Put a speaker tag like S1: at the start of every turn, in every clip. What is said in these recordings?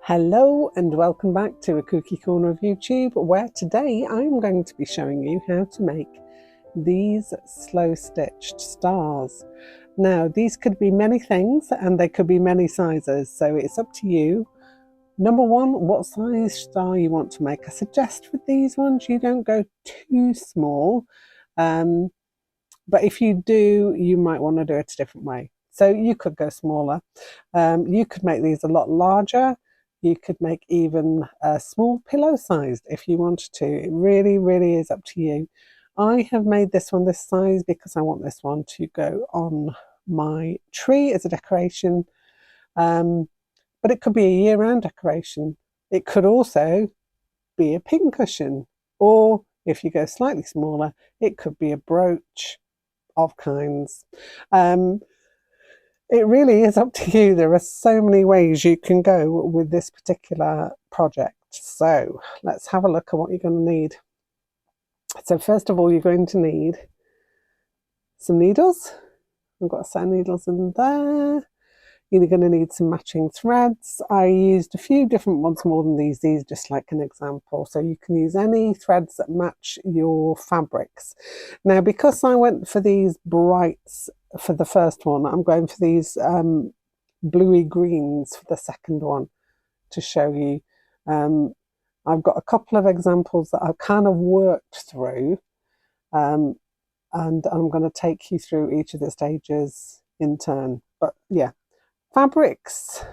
S1: Hello and welcome back to a Kooky corner of YouTube, where today I'm going to be showing you how to make these slow stitched stars. Now these could be many things and they could be many sizes, so it's up to you. Number one, what size star you want to make. I suggest with these ones you don't go too small, but if you do, you might want to do it a different way. So you could go smaller. You could make these a lot larger. You could make even a small pillow sized if you wanted to. It really, really is up to you. I have made this one this size because I want this one to go on my tree as a decoration. But it could be a year-round decoration. It could also be a pincushion, or if you go slightly smaller, it could be a brooch of kinds. It really is up to you. There are so many ways you can go with this particular project. So let's have a look at what you're going to need. So first of all, you're going to need some needles. I've got a set of needles in there. You're going to need some matching threads. I used a few different ones more than these just like an example. So you can use any threads that match your fabrics. Now, because I went for these brights for the first one, I'm going for these bluey greens for the second one to show you. I've got a couple of examples that I've kind of worked through, and I'm going to take you through each of the stages in turn. But yeah. Fabrics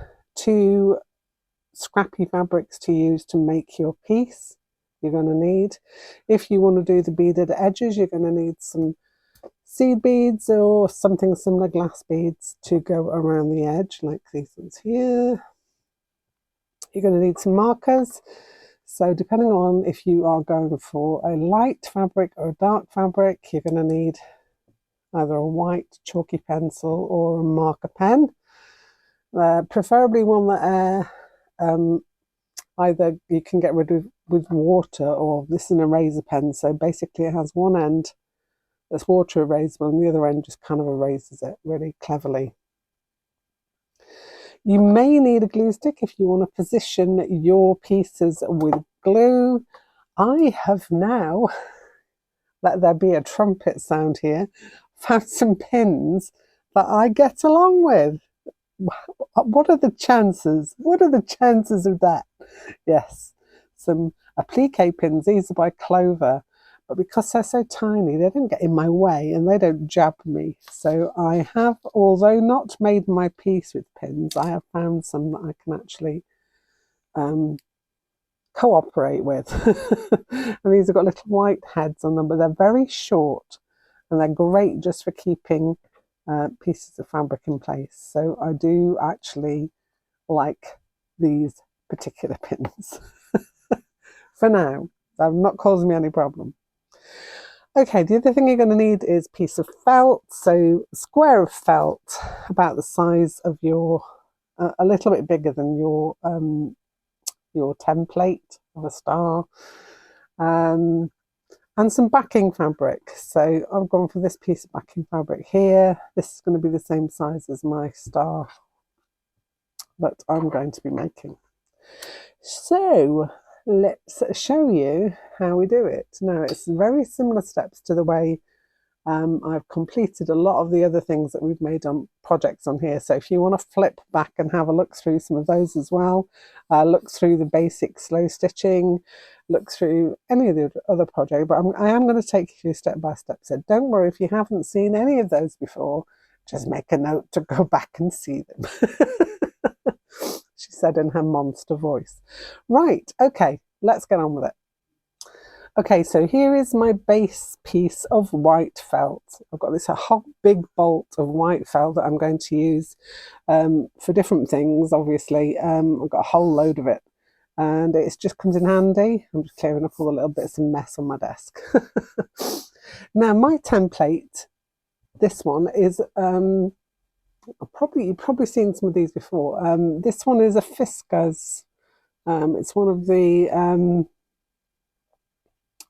S1: scrappy fabrics to use to make your piece, you're going to need. If you want to do the beaded edges, you're going to need some seed beads or something similar, glass beads, to go around the edge, like these ones here. You're going to need some markers. So depending on if you are going for a light fabric or a dark fabric, you're going to need either a white chalky pencil or a marker pen. Preferably one that either you can get rid of with water, or this is an eraser pen, so basically it has one end that's water erasable and the other end just kind of erases it really cleverly. You may need a glue stick if you want to position your pieces with glue. I have now, let there be a trumpet sound here, found some pins that I get along with. What are the chances? What are the chances of that? Yes, some applique pins. These are by Clover, but because they're so tiny, they don't get in my way and they don't jab me. So I have, although not made my piece with pins, I have found some that I can actually cooperate with. And these have got little white heads on them, but they're very short and they're great just for keeping pieces of fabric in place. So I do actually like these particular pins for now. They're not causing me any problem. Okay, the other thing you're going to need is a piece of felt. So a square of felt about the size of your, a little bit bigger than your template of a star. And some backing fabric. So I've gone for this piece of backing fabric here. This is going to be the same size as my star that I'm going to be making. So let's show you how we do it. Now, it's very similar steps to the way I've completed a lot of the other things that we've made on projects on here. So if you want to flip back and have a look through some of those as well, look through the basic slow stitching, look through any of the other projects, but I am going to take you through step by step. So don't worry if you haven't seen any of those before, just make a note to go back and see them. She said in her monster voice. Right, okay, let's get on with it. Okay, so here is my base piece of white felt. I've got this whole big bolt of white felt that I'm going to use for different things, obviously. I've got a whole load of it, and it just comes in handy. I'm just clearing up all the little bits of mess on my desk. Now, my template, this one is, you've probably seen some of these before. This one is a Fiskars. It's one of the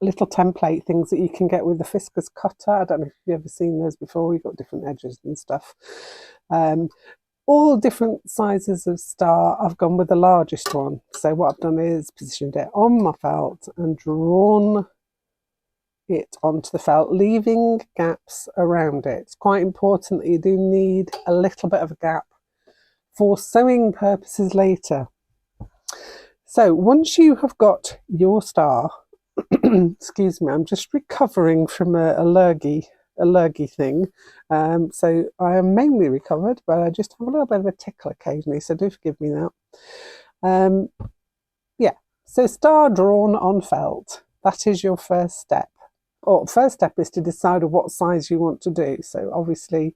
S1: little template things that you can get with the Fiskars cutter. I don't know if you've ever seen those before. You've got different edges and stuff. all different sizes of star. I've gone with the largest one. So what I've done is positioned it on my felt and drawn it onto the felt, leaving gaps around it. It's quite important that you do need a little bit of a gap for sewing purposes later. So once you have got your star, excuse me, I'm just recovering from a lurgy thing. So I am mainly recovered, but I just have a little bit of a tickle occasionally, so do forgive me that. Yeah, so star drawn on felt. That is your first step. Or first step is to decide what size you want to do. So obviously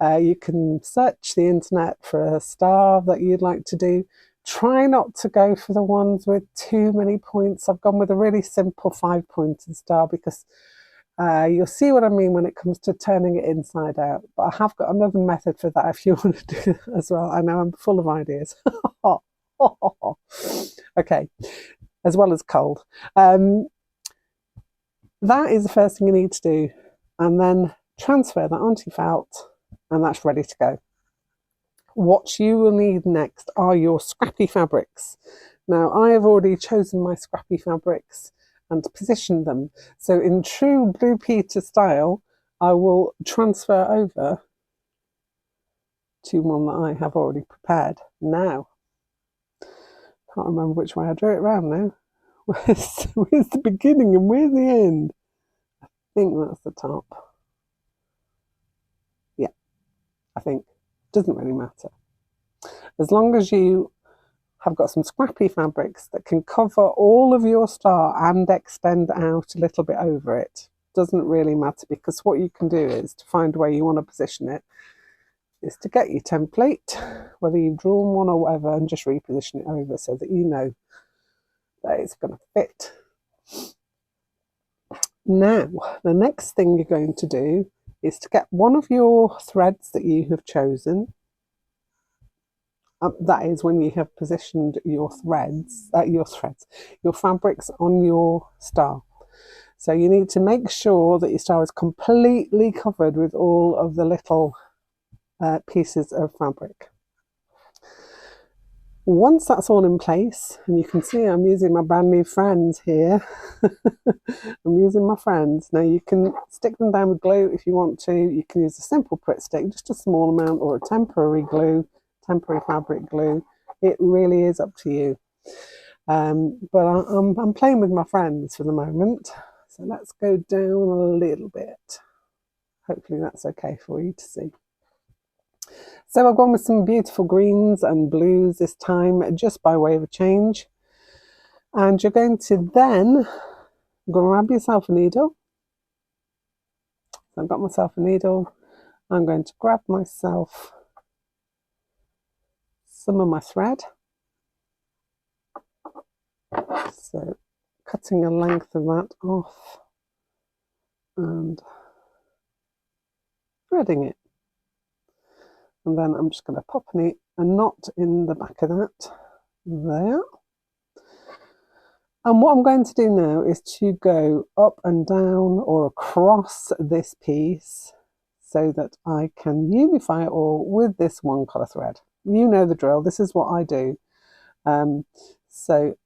S1: you can search the internet for a star that you'd like to do. Try not to go for the ones with too many points. I've gone with a really simple 5-pointed star because you'll see what I mean when it comes to turning it inside out. But I have got another method for that if you want to do that as well. I know I'm full of ideas. Okay, as well as cold. That is the first thing you need to do. And then transfer that onto your felt, and that's ready to go. What you will need next are your scrappy fabrics. Now, I have already chosen my scrappy fabrics and positioned them. So in true Blue Peter style, I will transfer over to one that I have already prepared. Now, can't remember which way I drew it around now. Where's the beginning and where's the end? I think that's the top. Yeah, I think. Doesn't really matter. As long as you have got some scrappy fabrics that can cover all of your star and extend out a little bit over it, doesn't really matter, because what you can do is to find where you want to position it is to get your template, whether you've drawn one or whatever, and just reposition it over so that you know that it's going to fit. Now, the next thing you're going to do is to get one of your threads that you have chosen. That is when you have positioned your fabrics on your star. So you need to make sure that your star is completely covered with all of the little pieces of fabric. Once that's all in place, and you can see I'm using my brand new friends here. I'm using my friends. Now you can stick them down with glue if you want to. You can use a simple Pritt stick, just a small amount, or a temporary fabric glue. It really is up to you. But I'm playing with my friends for the moment. So let's go down a little bit. Hopefully that's okay for you to see. So I've gone with some beautiful greens and blues this time, just by way of a change. And you're going to then grab yourself a needle. So I've got myself a needle. I'm going to grab myself some of my thread. So cutting a length of that off and threading it. And then I'm just going to pop a knot in the back of that, there. And what I'm going to do now is to go up and down or across this piece so that I can unify it all with this one colour thread. You know the drill, this is what I do. So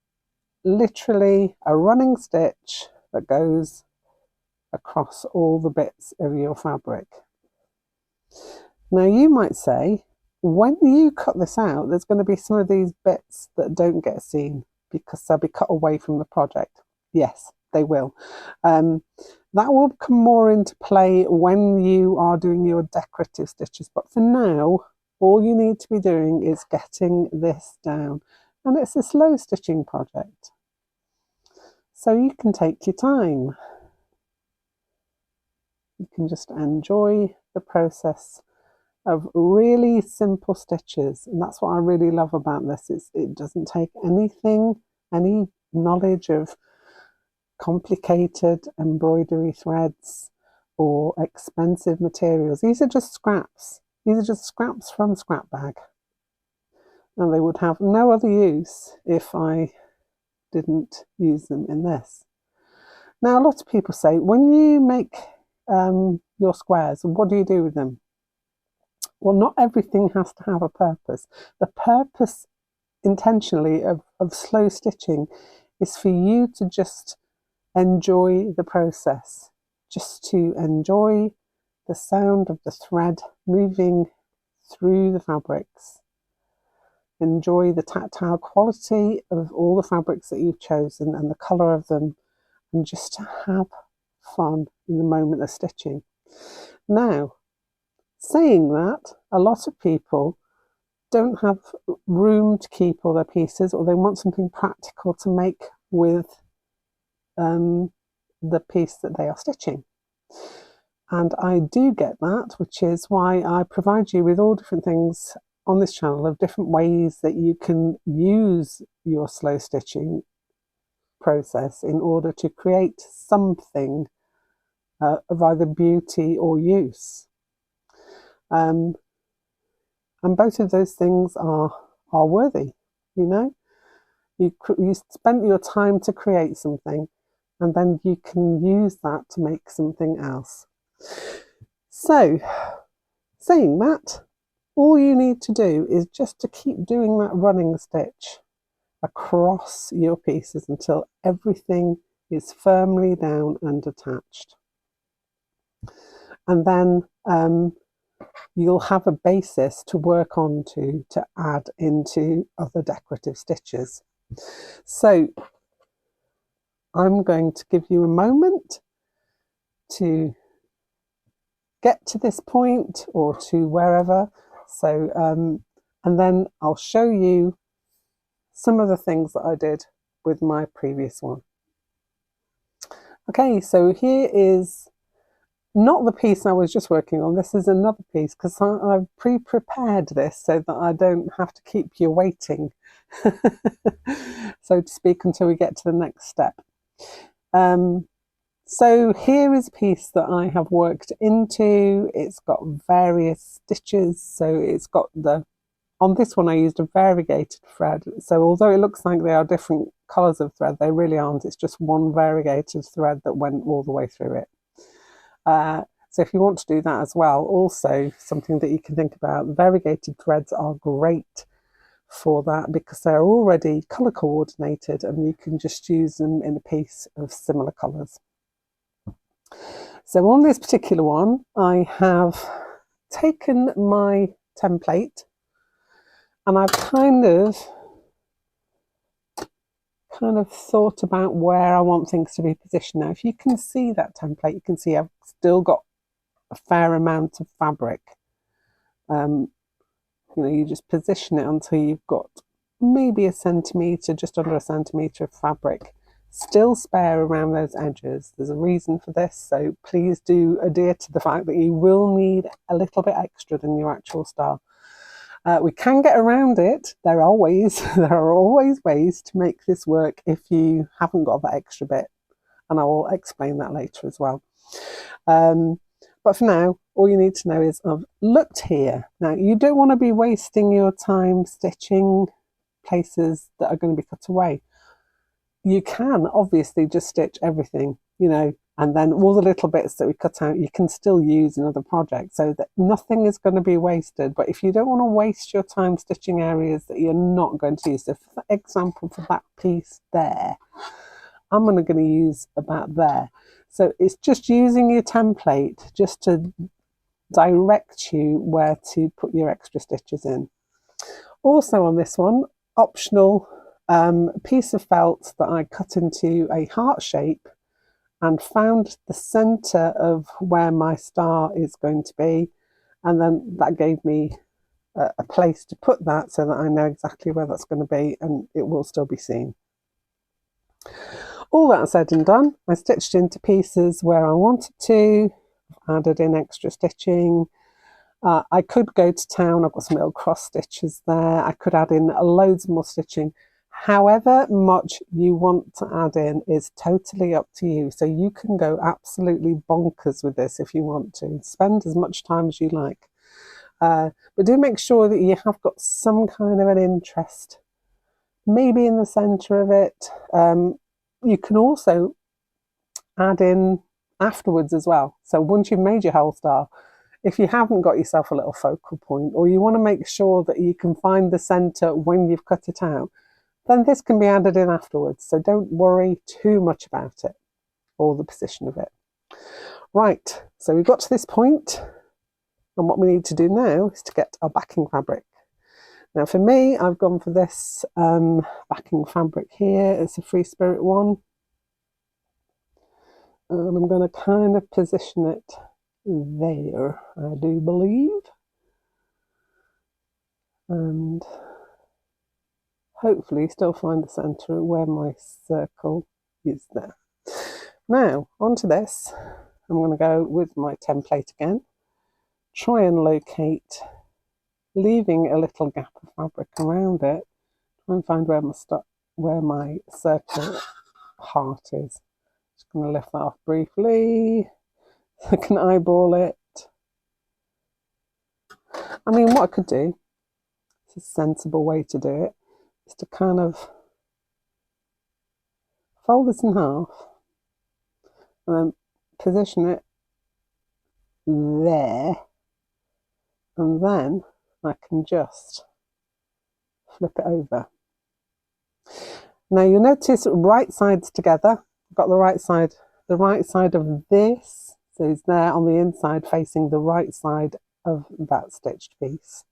S1: literally a running stitch that goes across all the bits of your fabric. Now you might say, when you cut this out, there's going to be some of these bits that don't get seen because they'll be cut away from the project. Yes, they will. That will come more into play when you are doing your decorative stitches. But for now, all you need to be doing is getting this down. And it's a slow stitching project. So you can take your time. You can just enjoy the process of really simple stitches, and that's what I really love about this. It doesn't take any knowledge of complicated embroidery threads or expensive materials. These are just scraps. These are just scraps from scrap bag, and they would have no other use if I didn't use them in this. Now, a lot of people say, when you make your squares, what do you do with them? Well, not everything has to have a purpose. The purpose intentionally of slow stitching is for you to just enjoy the process, just to enjoy the sound of the thread moving through the fabrics, enjoy the tactile quality of all the fabrics that you've chosen and the colour of them, and just to have fun in the moment of stitching. Now, saying that, a lot of people don't have room to keep all their pieces, or they want something practical to make with the piece that they are stitching. And I do get that, which is why I provide you with all different things on this channel of different ways that you can use your slow stitching process in order to create something of either beauty or use. And both of those things are worthy, you know. You spent your time to create something, and then you can use that to make something else. So, saying that, all you need to do is just to keep doing that running stitch across your pieces until everything is firmly down and attached. And then you'll have a basis to work on to add into other decorative stitches. So I'm going to give you a moment to get to this point or to wherever. So, and then I'll show you some of the things that I did with my previous one. Okay, so here is not the piece I was just working on. This is another piece because I've pre-prepared this so that I don't have to keep you waiting, so to speak, until we get to the next step. So here is a piece that I have worked into. It's got various stitches. So it's got on this one I used a variegated thread. So although it looks like they are different colours of thread, they really aren't. It's just one variegated thread that went all the way through it. So if you want to do that as well, also something that you can think about, variegated threads are great for that because they're already colour coordinated and you can just use them in a piece of similar colours. So on this particular one, I have taken my template and I've kind of thought about where I want things to be positioned. Now, if you can see that template, you can see I've still got a fair amount of fabric. You know, you just position it until you've got maybe a centimetre, just under a centimetre of fabric still spare around those edges. There's a reason for this, so please do adhere to the fact that you will need a little bit extra than your actual star. We can get around it. There are always ways to make this work if you haven't got that extra bit, and I will explain that later as well. But for now, all you need to know is I've looked here. Now, you don't want to be wasting your time stitching places that are going to be cut away. You can obviously just stitch everything, you know, and then all the little bits that we cut out you can still use in other projects, so that nothing is going to be wasted. But if you don't want to waste your time stitching areas that you're not going to use, so for example, for that piece there, I'm going to use about there. So it's just using your template just to direct you where to put your extra stitches in. Also on this one, optional piece of felt that I cut into a heart shape and found the center of where my star is going to be, and then that gave me a place to put that so that I know exactly where that's going to be and it will still be seen. All that said and done, I stitched into pieces where I wanted to, added in extra stitching. I could go to town. I've got some little cross stitches there. I could add in loads more stitching. However much you want to add in is totally up to you. So you can go absolutely bonkers with this if you want to. Spend as much time as you like. But do make sure that you have got some kind of an interest, maybe in the centre of it. You can also add in afterwards as well. So once you've made your whole star, if you haven't got yourself a little focal point, or you want to make sure that you can find the center when you've cut it out, then this can be added in afterwards. So don't worry too much about it or the position of it. Right, so we've got to this point, and what we need to do now is to get our backing fabric. Now for me, I've gone for this backing fabric here. It's a Free Spirit one. And I'm going to kind of position it there, I do believe. And hopefully still find the centre where my circle is there. Now, onto this, I'm going to go with my template again. Try and locate, leaving a little gap of fabric around it. Try and find where my circle heart is. Just going to lift that off briefly. I can eyeball it. I mean, what I could do, it's a sensible way to do it, is to kind of fold this in half and then position it there, and then I can just flip it over. Now you notice right sides together. I've got the right side of this, so it's there on the inside facing the right side of that stitched piece.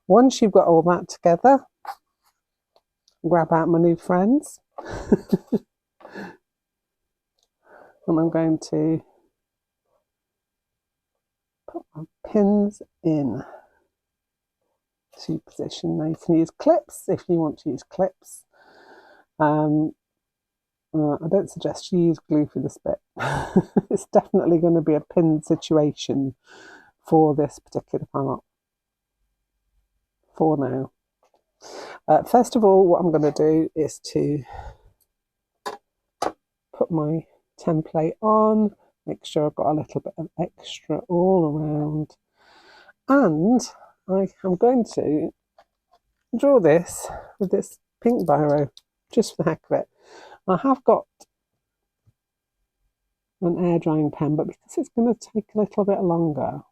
S1: Once you've got all that together, grab out my new friends and I'm going to put my pins in to position. Now you can use clips if you want to use clips. I don't suggest you use glue for this bit. It's definitely going to be a pin situation for this particular part for now. First of all, what I'm going to do is to put my template on, make sure I've got a little bit of extra all around, and I am going to draw this with this pink biro just for the heck of it. I have got an air drying pen, but because it's going to take a little bit longer,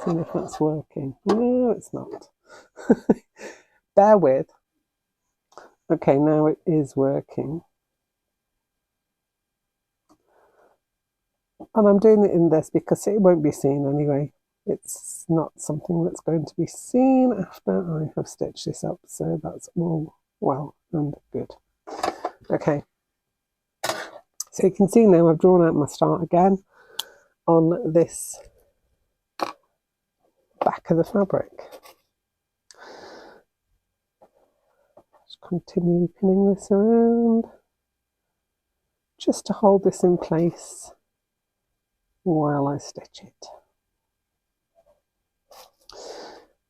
S1: see if that's working. No, it's not. Bear with. Okay, now it is working. And I'm doing it in this because it won't be seen anyway. It's not something that's going to be seen after I have stitched this up, so that's all well and good. Okay, so you can see now I've drawn out my start again on this back of the fabric. Just continue pinning this around just to hold this in place while I stitch it.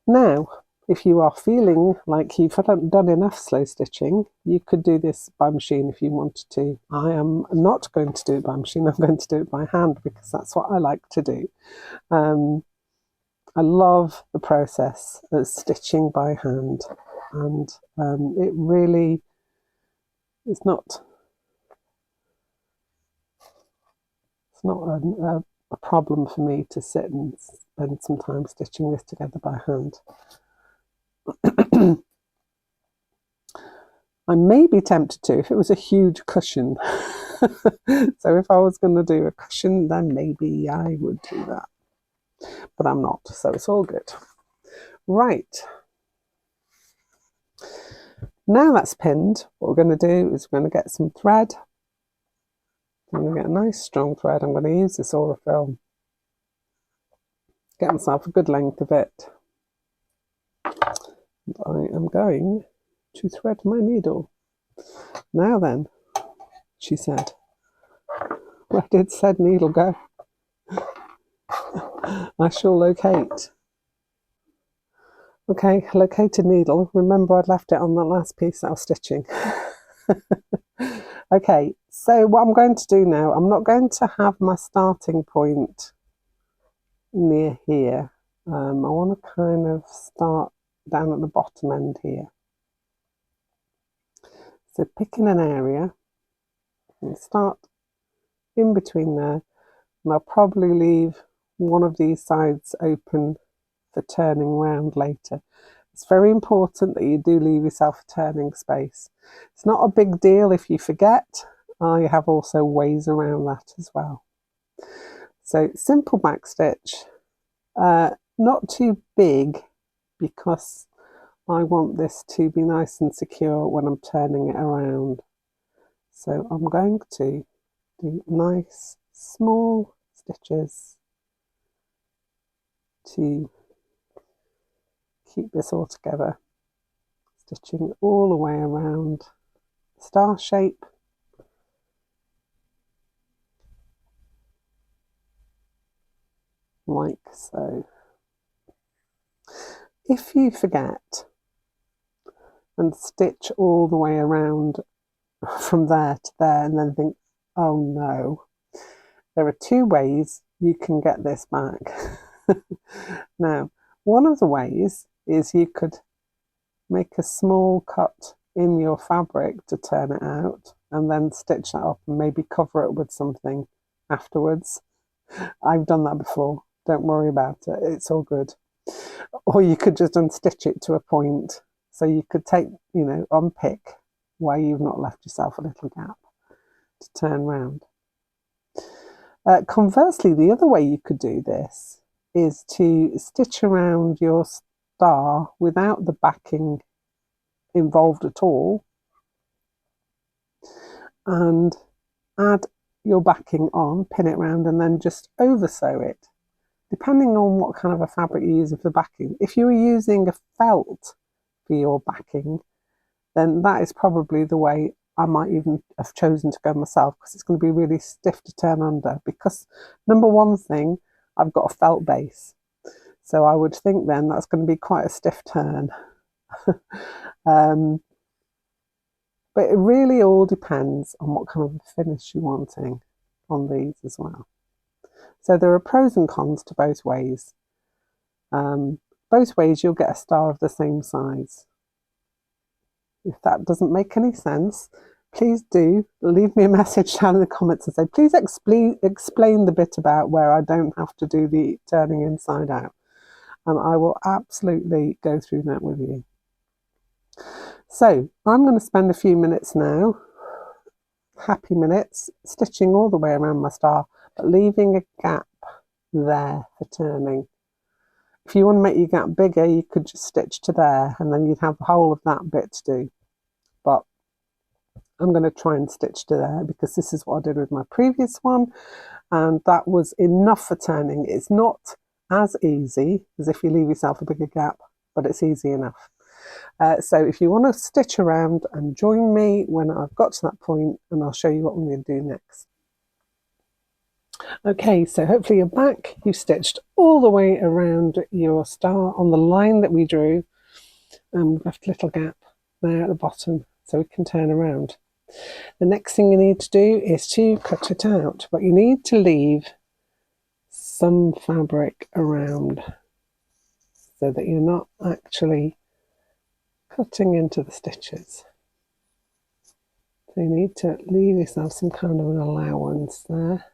S1: Now, if you are feeling like you've done enough slow stitching, you could do this by machine if you wanted to. I am not going to do it by machine, I'm going to do it by hand because that's what I like to do. I love the process of stitching by hand, and it really is not a problem for me to sit and spend some time stitching this together by hand. I may be tempted to if it was a huge cushion. So if I was going to do a cushion, then maybe I would do that. But I'm not, so it's all good. Right. Now that's pinned, what we're going to do is we're going to get some thread. I'm going to get a nice strong thread. I'm going to use this Aurifil. Get myself a good length of it. And I am going to thread my needle. Now then, she said. Where did said needle go? I shall locate. Okay, located needle. Remember I'd left it on that last piece that I was stitching. Okay, so what I'm going to do now, I'm not going to have my starting point near here. I want to kind of start down at the bottom end here. So picking an area and start in between there, and I'll probably leave one of these sides open for turning round later. It's very important that you do leave yourself a turning space. It's not a big deal if you forget. I have also ways around that as well. So simple back stitch, not too big because I want this to be nice and secure when I'm turning it around. So I'm going to do nice small stitches to keep this all together, stitching all the way around the star shape. Like so. If you forget and stitch all the way around from there to there and then think, oh no, there are two ways you can get this back. Now, one of the ways is you could make a small cut in your fabric to turn it out and then stitch that up and maybe cover it with something afterwards. I've done that before. Don't worry about it. It's all good. Or you could just unstitch it to a point. So you could take, unpick where you've not left yourself a little gap to turn round. Conversely, the other way you could do this is to stitch around your star without the backing involved at all and add your backing on, pin it round and then just over sew it, depending on what kind of a fabric you're using for the backing. If you were using a felt for your backing, then that is probably the way I might even have chosen to go myself, because it's going to be really stiff to turn under, because number one thing, I've got a felt base. So I would think then that's going to be quite a stiff turn. But it really all depends on what kind of finish you're wanting on these as well. So there are pros and cons to both ways. Both ways you'll get a star of the same size. If that doesn't make any sense, please do leave me a message down in the comments and say, please explain the bit about where I don't have to do the turning inside out. And I will absolutely go through that with you. So I'm going to spend a few minutes now, happy minutes, stitching all the way around my star, but leaving a gap there for turning. If you want to make your gap bigger, you could just stitch to there and then you'd have the whole of that bit to do. But I'm going to try and stitch to there because this is what I did with my previous one, and that was enough for turning. It's not as easy as if you leave yourself a bigger gap, but it's easy enough. So if you want to stitch around and join me when I've got to that point, and I'll show you what I'm going to do next. Okay, so hopefully you're back. You've stitched all the way around your star on the line that we drew, and we've left a little gap there at the bottom so we can turn around. The next thing you need to do is to cut it out, but you need to leave some fabric around so that you're not actually cutting into the stitches. So you need to leave yourself some kind of an allowance there,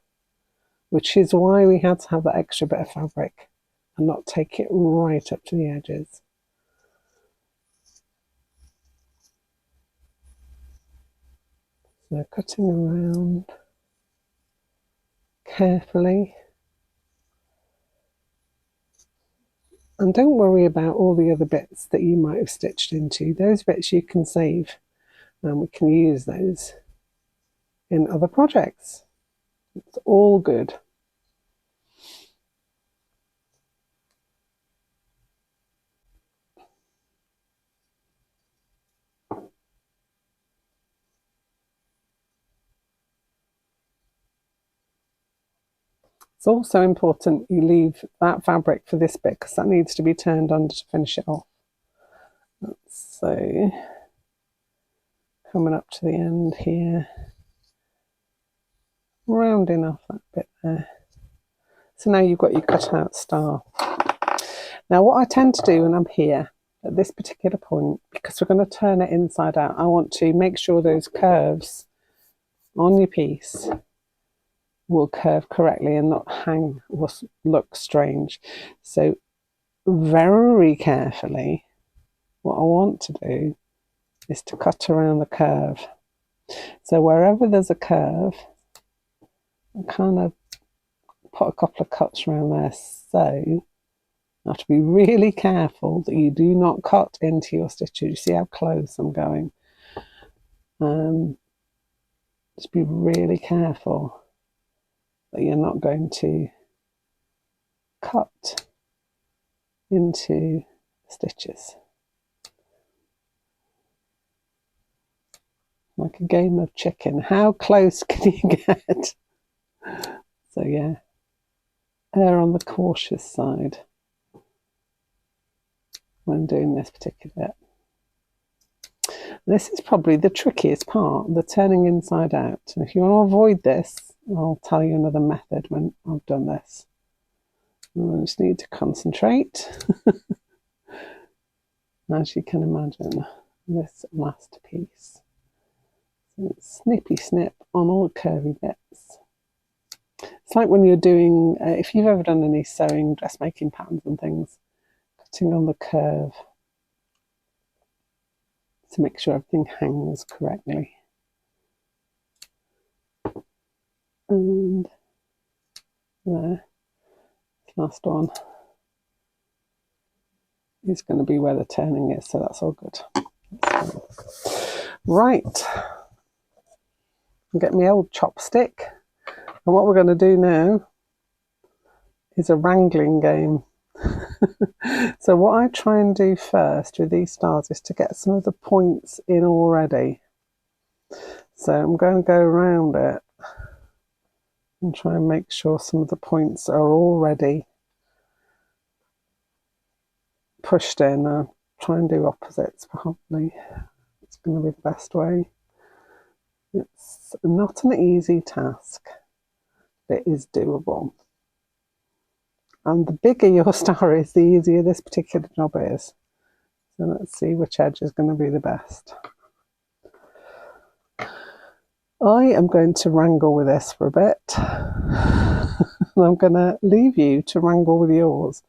S1: which is why we had to have that extra bit of fabric and not take it right up to the edges. So cutting around carefully. And don't worry about all the other bits that you might have stitched into. Those bits you can save, and we can use those in other projects. It's all good. It's also important you leave that fabric for this bit because that needs to be turned under to finish it off. So coming up to the end here, rounding off that bit there. So now you've got your cut out star. Now what I tend to do when I'm here at this particular point, because we're going to turn it inside out, I want to make sure those curves on your piece will curve correctly and not hang or look strange. So very carefully, what I want to do is to cut around the curve. So wherever there's a curve, I kind of put a couple of cuts around there. So you have to be really careful that you do not cut into your stitches. You see how close I'm going? Just be really careful that you're not going to cut into stitches. Like a game of chicken. How close can you get? So yeah, err on the cautious side when doing this particular bit. This is probably the trickiest part, the turning inside out. And if you want to avoid this, I'll tell you another method when I've done this. I just need to concentrate. As you can imagine, this last piece. So snippy snip on all the curvy bits. It's like when you're doing, if you've ever done any sewing, dressmaking patterns and things, cutting on the curve to make sure everything hangs correctly. And there, last one is going to be where the turning is, so that's all good. Right, I'll get my old chopstick, and what we're going to do now is a wrangling game. So what I try and do first with these stars is to get some of the points in already. So I'm going to go around it and try and make sure some of the points are already pushed in. I'll try and do opposites probably. It's going to be the best way. It's not an easy task. It is doable. And the bigger your star is, the easier this particular job is. So let's see which edge is going to be the best. I am going to wrangle with this for a bit. And I'm going to leave you to wrangle with yours.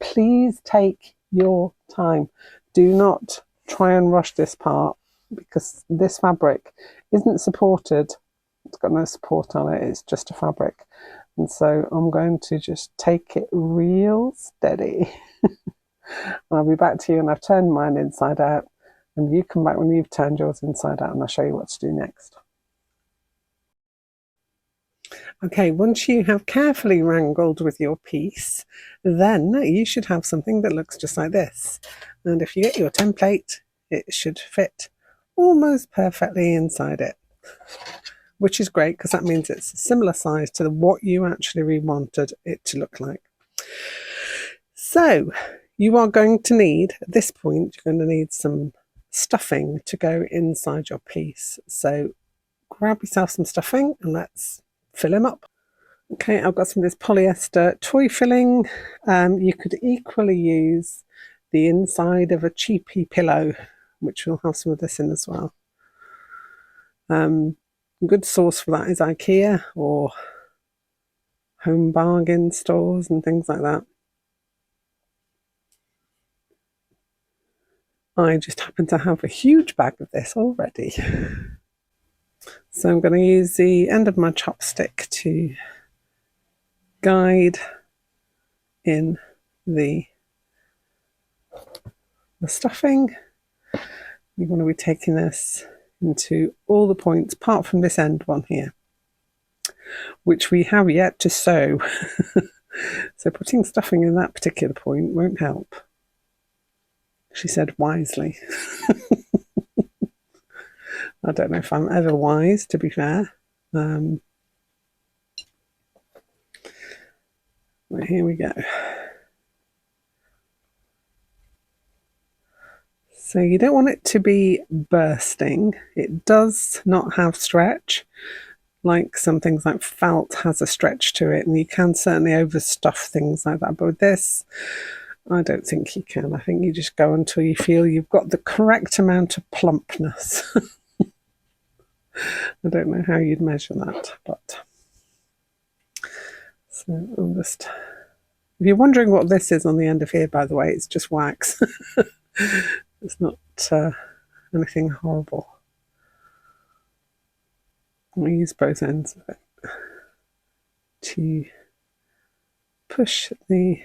S1: Please take your time. Do not try and rush this part, because this fabric isn't supported. It's got no support on it. It's just a fabric. And so I'm going to just take it real steady. I'll be back to you when I've turned mine inside out, and you come back when you've turned yours inside out, and I'll show you what to do next. Okay, once you have carefully wrangled with your piece, then you should have something that looks just like this. And if you get your template, it should fit almost perfectly inside it, which is great because that means it's a similar size to what you actually wanted it to look like. So you are going to need, at this point, you're going to need some stuffing to go inside your piece. So grab yourself some stuffing and let's fill him up. Okay, I've got some of this polyester toy filling. You could equally use the inside of a cheapy pillow, which will have some of this in as well. Good source for that is IKEA or home bargain stores and things like that. I just happen to have a huge bag of this already. So I'm going to use the end of my chopstick to guide in the stuffing. You're going to be taking this into all the points apart from this end one here, which we have yet to sew. So putting stuffing in that particular point won't help. She said wisely. I don't know if I'm ever wise, to be fair. But here we go. So you don't want it to be bursting. It does not have stretch, like some things like felt has a stretch to it, and you can certainly overstuff things like that. But with this, I don't think you can. I think you just go until you feel you've got the correct amount of plumpness. I don't know how you'd measure that, but So I'm just, if you're wondering what this is on the end of here, by the way, it's just wax. It's not anything horrible. I use both ends of it to push the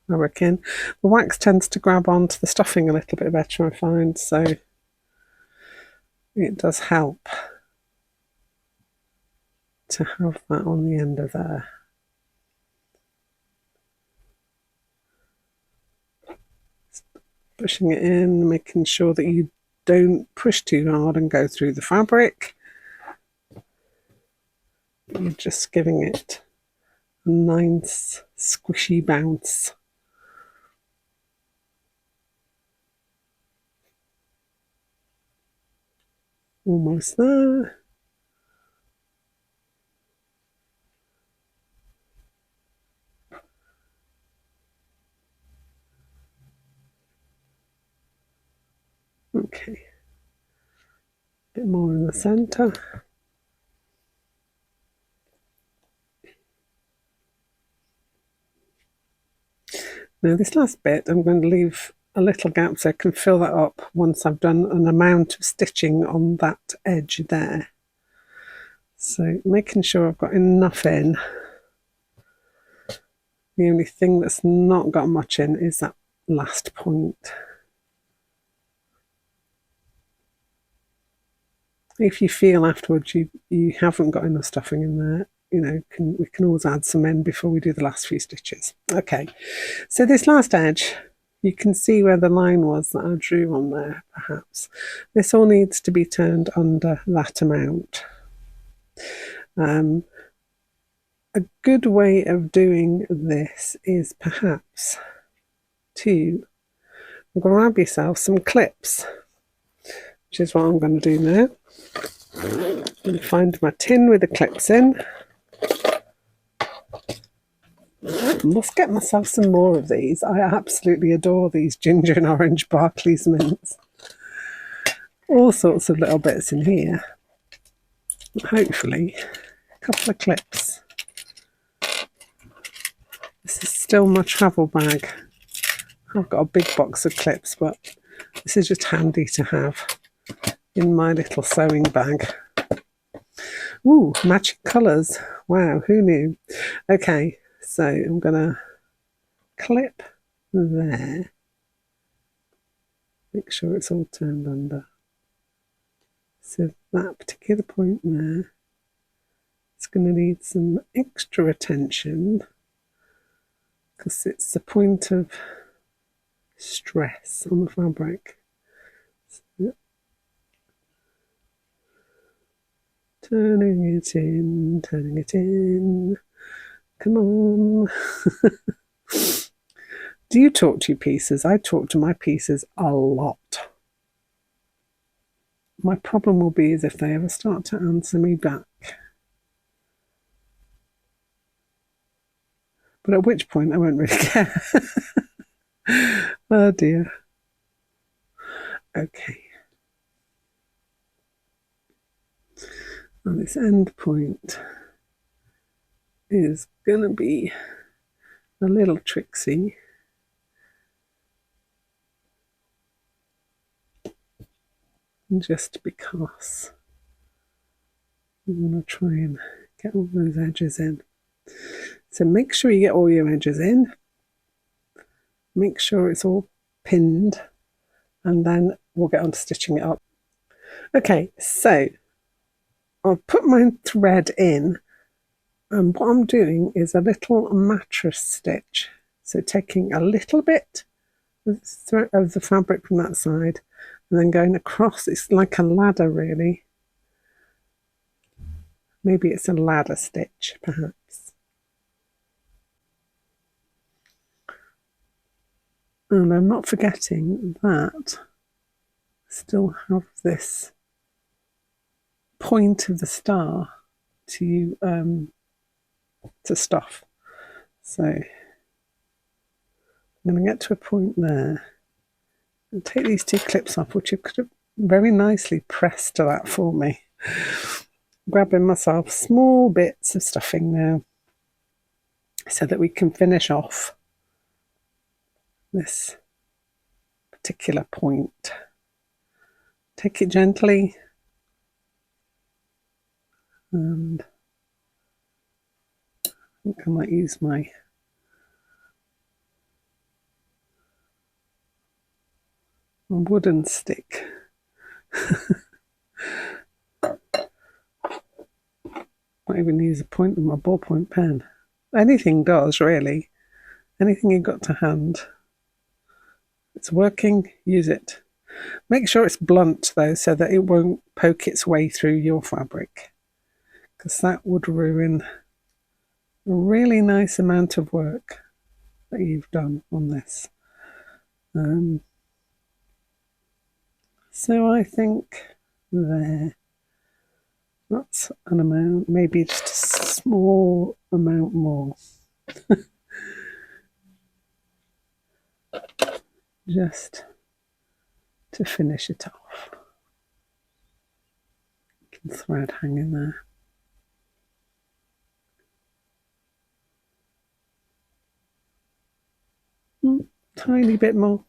S1: fabric in. The wax tends to grab onto the stuffing a little bit better, I find, so it does help to have that on the end of there. Pushing it in, making sure that you don't push too hard and go through the fabric. You're just giving it a nice squishy bounce. Almost there. Okay. A bit more in the centre. Now this last bit I'm going to leave a little gap so I can fill that up once I've done an amount of stitching on that edge there. So making sure I've got enough in. The only thing that's not got much in is that last point. If you feel afterwards you haven't got enough stuffing in there, you know, we can always add some in before we do the last few stitches. Okay, so this last edge, you can see where the line was that I drew on there, perhaps. This all needs to be turned under that amount. A good way of doing this is perhaps to grab yourself some clips, which is what I'm going to do now. I'm going to find my tin with the clips in. I must get myself some more of these. I absolutely adore these ginger and orange Barclays mints. All sorts of little bits in here. Hopefully, a couple of clips. This is still my travel bag. I've got a big box of clips, but this is just handy to have in my little sewing bag. Ooh, matching colours. Wow, who knew? Okay, so I'm going to clip there. Make sure it's all turned under. So that particular point there, it's going to need some extra attention because it's the point of stress on the fabric. So, turning it in, turning it in. Come on. Do you talk to your pieces? I talk to my pieces a lot. My problem will be is if they ever start to answer me back. But at which point I won't really care. Oh dear. Okay. And this end point is going to be a little tricksy. Just because I'm going to try and get all those edges in. So make sure you get all your edges in. Make sure it's all pinned, and then we'll get on to stitching it up. Okay, so I've put my thread in, and what I'm doing is a little mattress stitch. So taking a little bit of the fabric from that side and then going across. It's like a ladder, really. Maybe it's a ladder stitch, perhaps. And I'm not forgetting that I still have this point of the star to stuff. So I'm going to get to a point there and take these two clips off, which you could have very nicely pressed to that for me. Grabbing myself small bits of stuffing now. so that we can finish off this particular point. Take it gently, and I think I might use my wooden stick. Might even use a point with my ballpoint pen. Anything does, really. Anything you've got to hand. It's working, use it. Make sure it's blunt though, so that it won't poke its way through your fabric, because that would ruin a really nice amount of work that you've done on this. So I think there, that's an amount, maybe just a small amount more. Just to finish it off. Thread hanging there. Tiny bit more.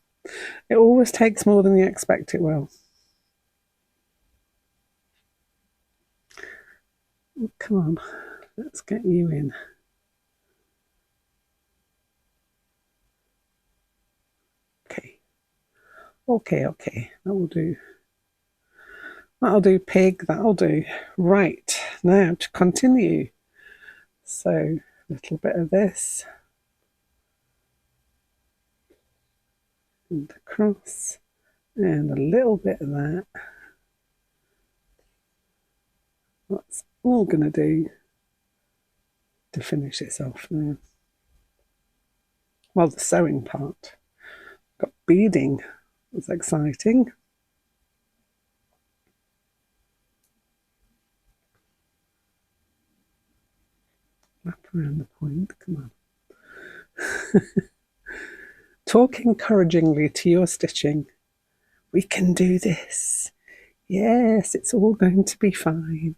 S1: It always takes more than you expect it will. Come on, let's get you in. Okay, that will do. That'll do, pig, that'll do. Right, now to continue. So, a little bit of this. And across. And a little bit of that. That's all going to do to finish this off now. Well, the sewing part. Got beading. That's exciting. Wrap around the point, come on. Talk encouragingly to your stitching. We can do this. Yes, it's all going to be fine.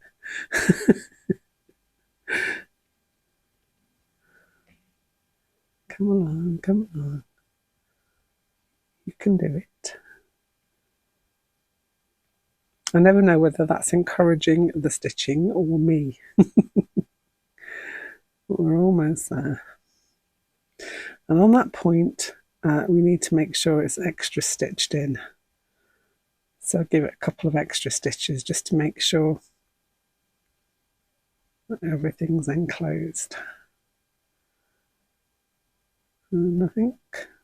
S1: Come along, come on. You can do it. I never know whether that's encouraging the stitching or me. We're almost there. And on that point, we need to make sure it's extra stitched in. So I'll give it a couple of extra stitches just to make sure that everything's enclosed. And I think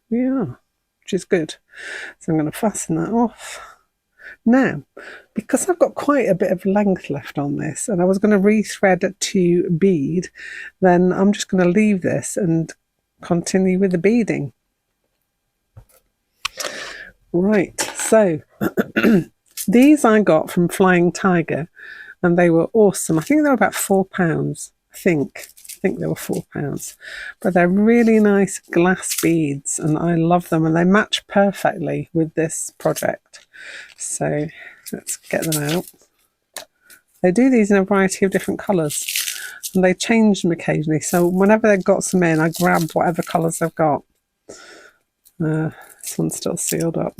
S1: we are, which is good. So I'm going to fasten that off. Now, because I've got quite a bit of length left on this, and I was going to rethread to bead, then I'm just going to leave this and continue with the beading. Right, so these I got from Flying Tiger, and they were awesome. I think they were about £4. I think they were £4, but they're really nice glass beads, and I love them, and they match perfectly with this project. So let's get them out. They do these in a variety of different colours, and they change them occasionally. So whenever they've got some in, I grab whatever colours they've got. This one's still sealed up.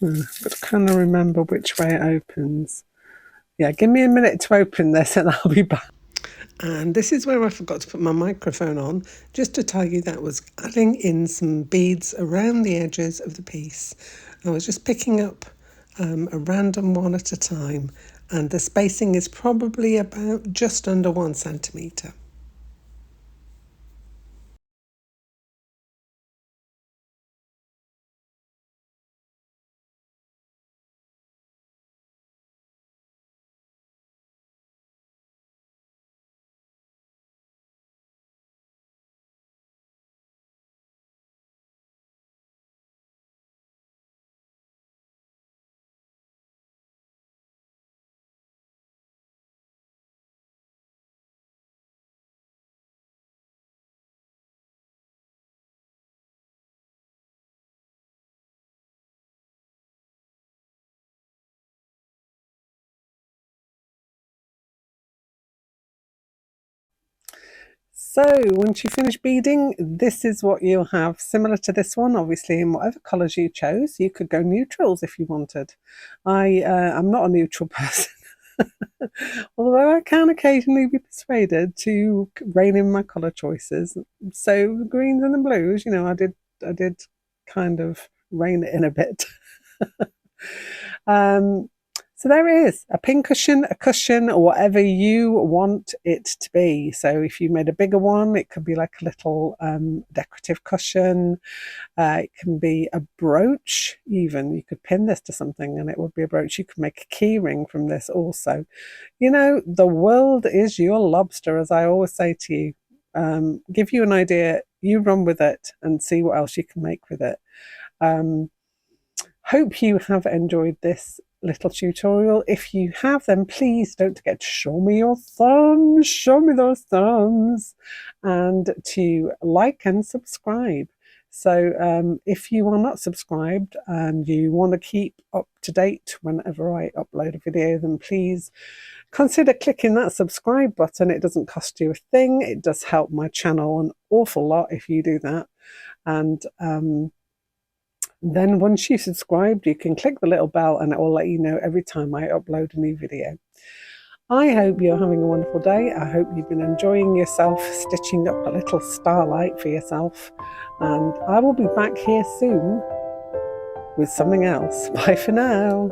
S1: But I kind of remember which way it opens. Yeah, give me a minute to open this and I'll be back. And this is where I forgot to put my microphone on, just to tell you that was adding in some beads around the edges of the piece. I was just picking up a random one at a time, and the spacing is probably about just under 1 centimetre. So once you finish beading, this is what you'll have, similar to this one, obviously in whatever colours you chose. You could go neutrals if you wanted. I'm not a neutral person, although I can occasionally be persuaded to rein in my colour choices. So the greens and the blues, I did kind of rein it in a bit. So there it is, a pincushion, a cushion, or whatever you want it to be. So if you made a bigger one, it could be like a little decorative cushion. It can be a brooch even. You could pin this to something and it would be a brooch. You could make a key ring from this also. The world is your lobster, as I always say to you. Give you an idea, you run with it and see what else you can make with it. Hope you have enjoyed this little tutorial. If you have, then please don't forget to show me your thumbs, show me those thumbs, and to like and subscribe. So if you are not subscribed and you want to keep up to date whenever I upload a video, then please consider clicking that subscribe button. It doesn't cost you a thing. It does help my channel an awful lot if you do that. And then once you've subscribed, you can click the little bell and it will let you know every time I upload a new video. I hope you're having a wonderful day. I hope you've been enjoying yourself, stitching up a little starlight for yourself. And I will be back here soon with something else. Bye for now.